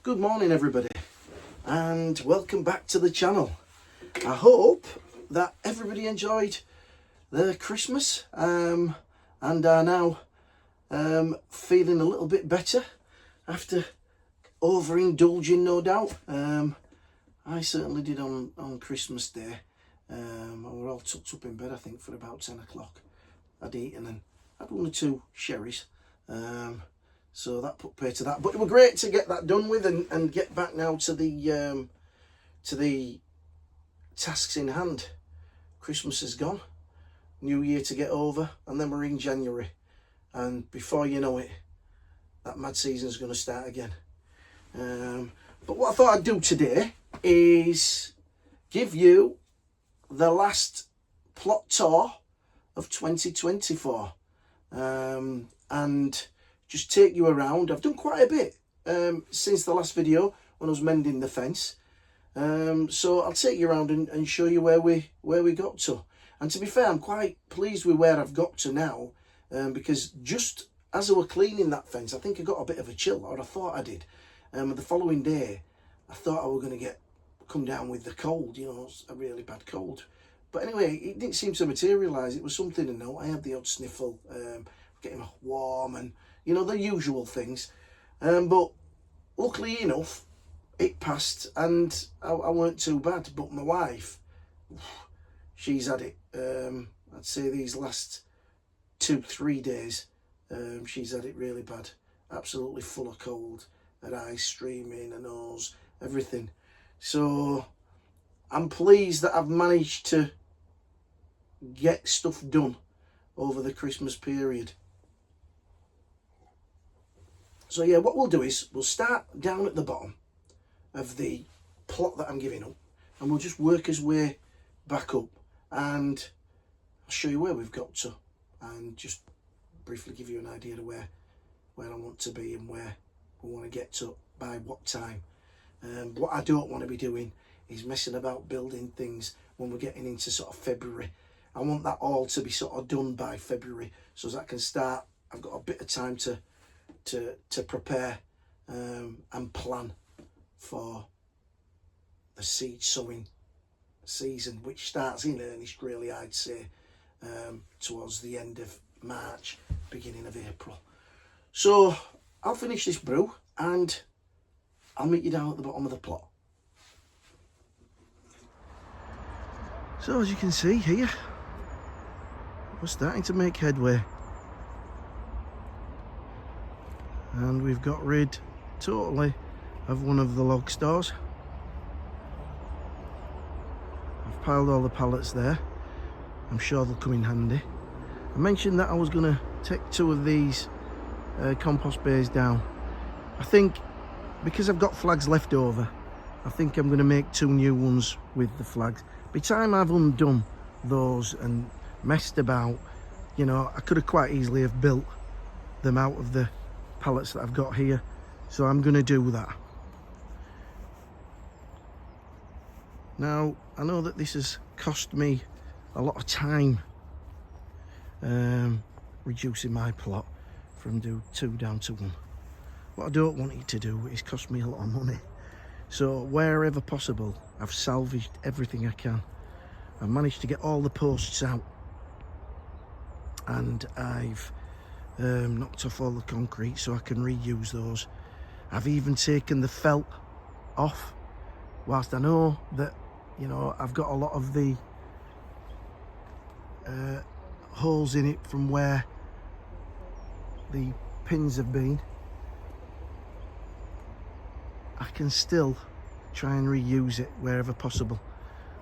Good morning everybody and welcome back to the channel. I hope that everybody enjoyed their Christmas and are now feeling a little bit better after overindulging, no doubt. I certainly did on Christmas Day. We were all tucked up in bed, I think, for about 10 o'clock. I'd eaten and had one or two sherries. So that put pay to that. But it was great to get that done with and get back now to the tasks in hand. Christmas is gone, New Year to get over, and then we're in January. And before you know it, that mad season's going to start again. But what I thought I'd do today is give you the last plot tour of 2024. And just take you around. I've done quite a bit since the last video when I was mending the fence. So I'll take you around and show you where we got to. And to be fair, I'm quite pleased with where I've got to now, because just as I were cleaning that fence, I think I got a bit of a chill, or I thought I did. The following day, I thought I was going to come down with the cold, you know, a really bad cold. But anyway, it didn't seem to materialise. It was something to note. I had the odd sniffle, getting warm and, you know, the usual things. But luckily enough, it passed and I weren't too bad. But my wife, she's had it. I'd say these last 2-3 days, she's had it really bad. Absolutely full of cold. Her eyes streaming, her nose, everything. So I'm pleased that I've managed to get stuff done over the Christmas period. So yeah, what we'll do is we'll start down at the bottom of the plot that I'm giving up, and we'll just work our way back up, and I'll show you where we've got to, and just briefly give you an idea of where I want to be and where we want to get to by what time. What I don't want to be doing is messing about building things when we're getting into sort of February. I want that all to be sort of done by February, so as I can start. I've got a bit of time to prepare and plan for the seed sowing season, which starts in earnest, really, I'd say, towards the end of March, beginning of April. So I'll finish this brew and I'll meet you down at the bottom of the plot. So as you can see here, we're starting to make headway. And we've got rid totally of one of the log stores. I've piled all the pallets there. I'm sure they'll come in handy. I mentioned that I was going to take 2 of these compost bays down. I think because I've got flags left over, I think I'm going to make 2 new ones with the flags. By the time I've undone those and messed about, you know, I could have quite easily have built them out of the pallets that I've got here. So I'm going to do that. Now, I know that this has cost me a lot of time, reducing my plot from 2 down to 1. What I don't want it to do is cost me a lot of money. So wherever possible, I've salvaged everything I can. I've managed to get all the posts out, and I've knocked off all the concrete so I can reuse those. I've even taken the felt off, whilst I know that, you know, I've got a lot of the holes in it from where the pins have been. I can still try and reuse it wherever possible.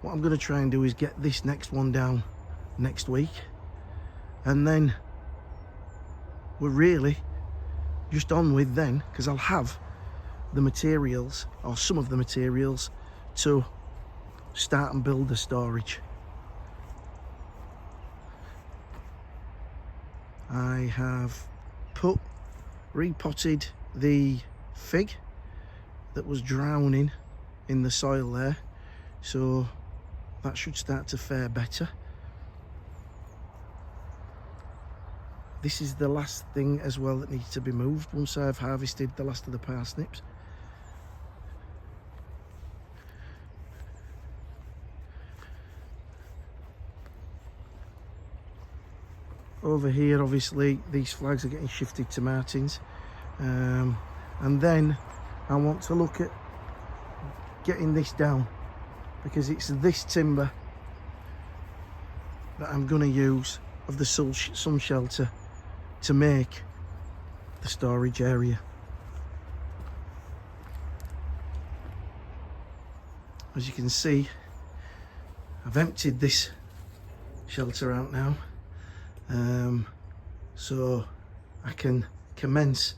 What I'm going to try and do is get this next one down next week, and then we're really just on with then, because I'll have the materials, or some of the materials, to start and build the storage. I have repotted the fig that was drowning in the soil there, so that should start to fare better. This is the last thing as well that needs to be moved once I've harvested the last of the parsnips. over here, obviously these flags are getting shifted to Martins, and then I want to look at getting this down, because it's this timber that I'm going to use of the sun shelter to make the storage area. As you can see, I've emptied this shelter out now, so I can commence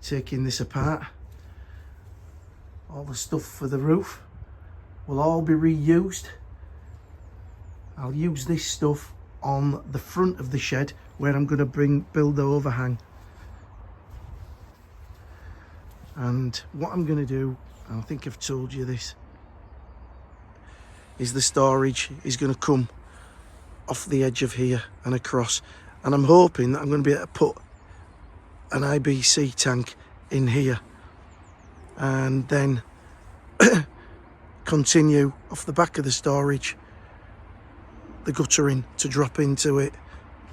taking this apart. All the stuff for the roof will all be reused. I'll use this stuff on the front of the shed where I'm going to build the overhang. And what I'm going to do, I think I've told you this, is the storage is going to come off the edge of here and across, and I'm hoping that I'm going to be able to put an IBC tank in here and then continue off the back of the storage, the guttering, to drop into it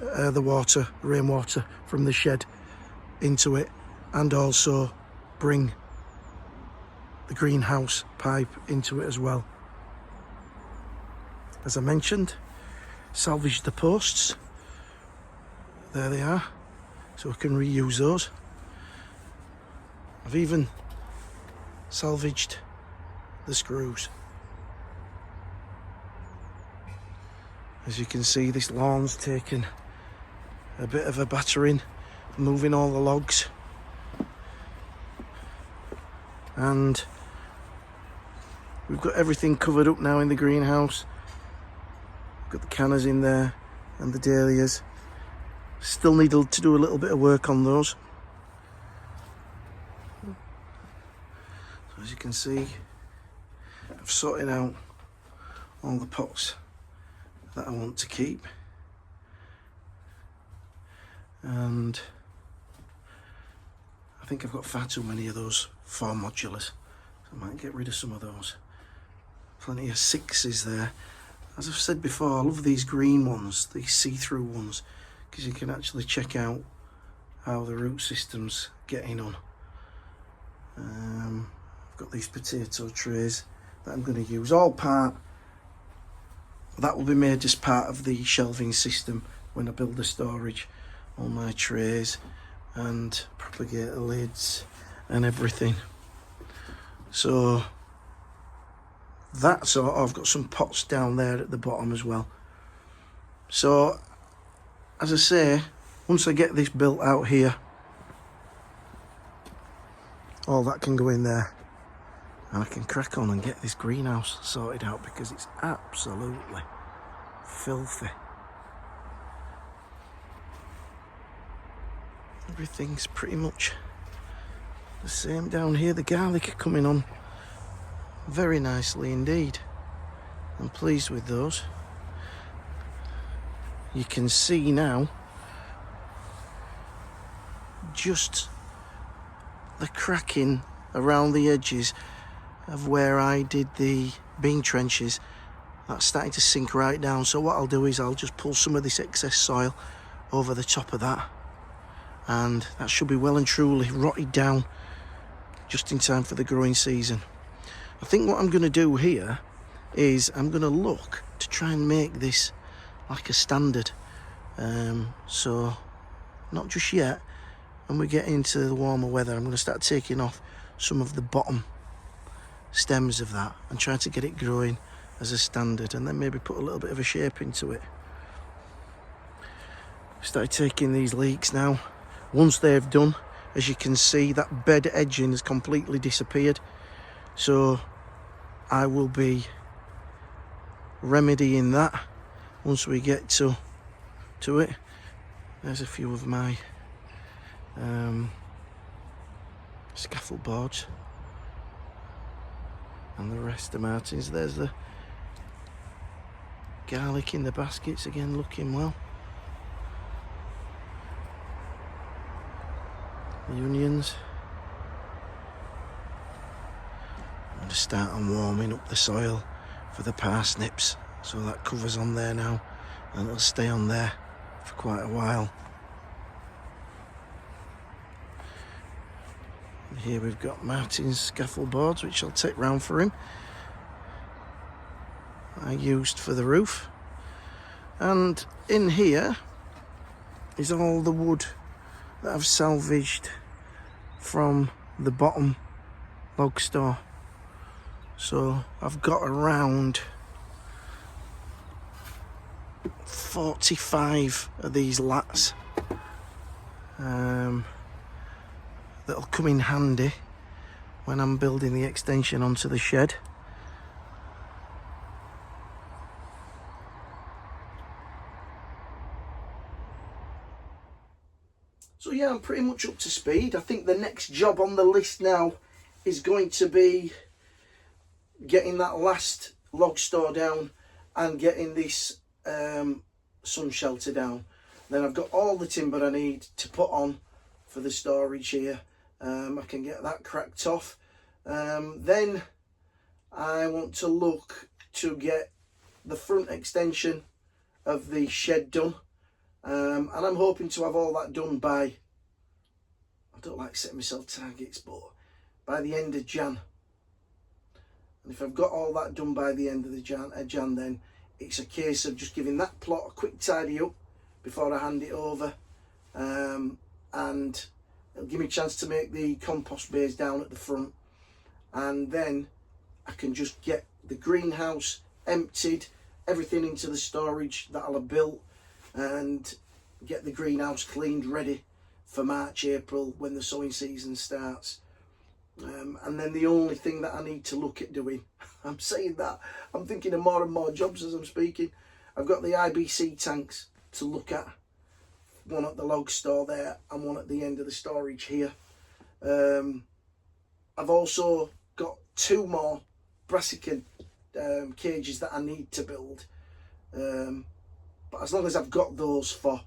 the water, rainwater from the shed into it, and also bring the greenhouse pipe into it as well. As I mentioned, salvage the posts, there they are, so I can reuse those. I've even salvaged the screws. As you can see, this lawn's taken a bit of a battering, moving all the logs, and we've got everything covered up now in the greenhouse. Got the cannas in there and the dahlias. Still need to do a little bit of work on those. So as you can see, I've sorted out all the pots that I want to keep, and I think I've got far too many of those 4 modulars, so I might get rid of some of those. Plenty of 6s there. As I've said before, I love these green ones, these see-through ones, because you can actually check out how the root system's getting on. I've got these potato trays that I'm going to use, all part, that will be made as part of the shelving system when I build the storage. All my trays and propagator lids and everything. So that's all. I've got some pots down there at the bottom as well. So as I say, once I get this built out here, all that can go in there and I can crack on and get this greenhouse sorted out, because it's absolutely filthy. Everything's pretty much the same down here. The garlic are coming on very nicely indeed. I'm pleased with those. You can see now just the cracking around the edges of where I did the bean trenches. That's starting to sink right down. So what I'll do is I'll just pull some of this excess soil over the top of that, and that should be well and truly rotted down just in time for the growing season. I think what I'm going to do here is I'm going to look to try and make this like a standard. So not just yet. When we get into the warmer weather, I'm going to start taking off some of the bottom stems of that and try to get it growing as a standard, and then maybe put a little bit of a shape into it. Started taking these leeks now. Once they've done, as you can see, that bed edging has completely disappeared. So I will be remedying that once we get to it. There's a few of my scaffold boards and the rest of Martins. There's the garlic in the baskets again, looking well. The onions. I'm going to start on warming up the soil for the parsnips, so that covers on there now. and it'll stay on there for quite a while. And here we've got Martin's scaffold boards, which I'll take round for him. I used for the roof. And in here is all the wood that I've salvaged from the bottom log store. So I've got around 45 of these lats that'll come in handy when I'm building the extension onto the shed. So yeah, I'm pretty much up to speed. I think the next job on the list now is going to be getting that last log store down and getting this sun shelter down. Then I've got all the timber I need to put on for the storage here. I can get that cracked off. Then I want to look to get the front extension of the shed done. And I'm hoping to have all that done by, I don't like setting myself targets, but by the end of Jan. And if I've got all that done by the end of the Jan, then it's a case of just giving that plot a quick tidy up before I hand it over. And it'll give me a chance to make the compost bays down at the front. And then I can just get the greenhouse emptied, everything into the storage that I'll have built, and get the greenhouse cleaned, ready for March, April, when the sowing season starts. And then the only thing that I need to look at doing, I'm saying that, I'm thinking of more and more jobs as I'm speaking. I've got the IBC tanks to look at, one at the log store there and one at the end of the storage here. I've also got 2 more brassica cages that I need to build. But as long as I've got those for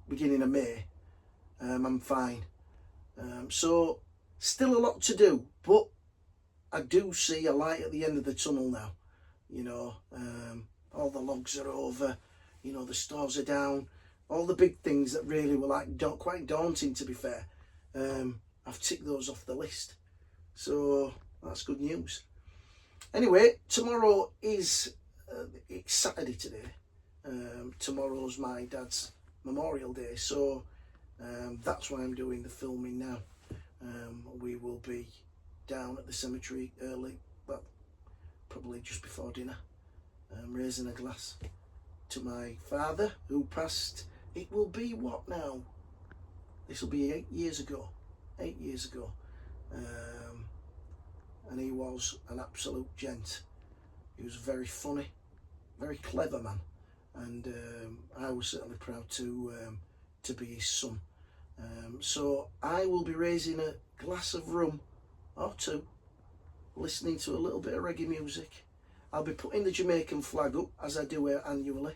beginning of May, I'm fine. So still a lot to do, but I do see a light at the end of the tunnel now. You know, all the logs are over, you know, the stores are down, all the big things that really were like quite daunting, to be fair. I've ticked those off the list, so that's good news. Anyway, tomorrow is it's Saturday today. Tomorrow's my dad's Memorial Day, so that's why I'm doing the filming now. We will be down at the cemetery early, well, probably just before dinner, raising a glass to my father, who passed, it will be what now? This will be 8 years ago. 8 years ago. And he was an absolute gent. He was very funny, very clever man, and I was certainly proud to be his son. So I will be raising a glass of rum or 2, listening to a little bit of reggae music. I'll be putting the Jamaican flag up, as I do annually,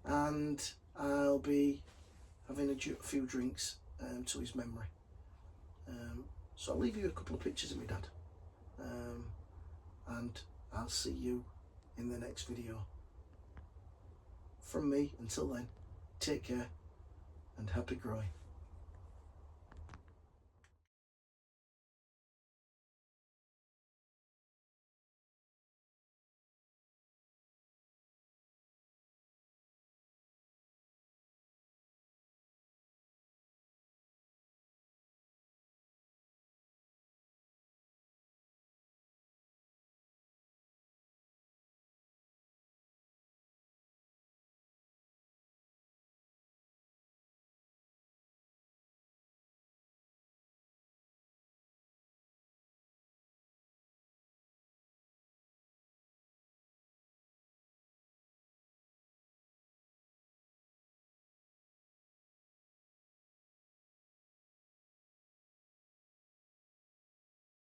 and I'll be having a few drinks to his memory. So I'll leave you a couple of pictures of my dad, and I'll see you in the next video. From me, until then, take care and happy growing.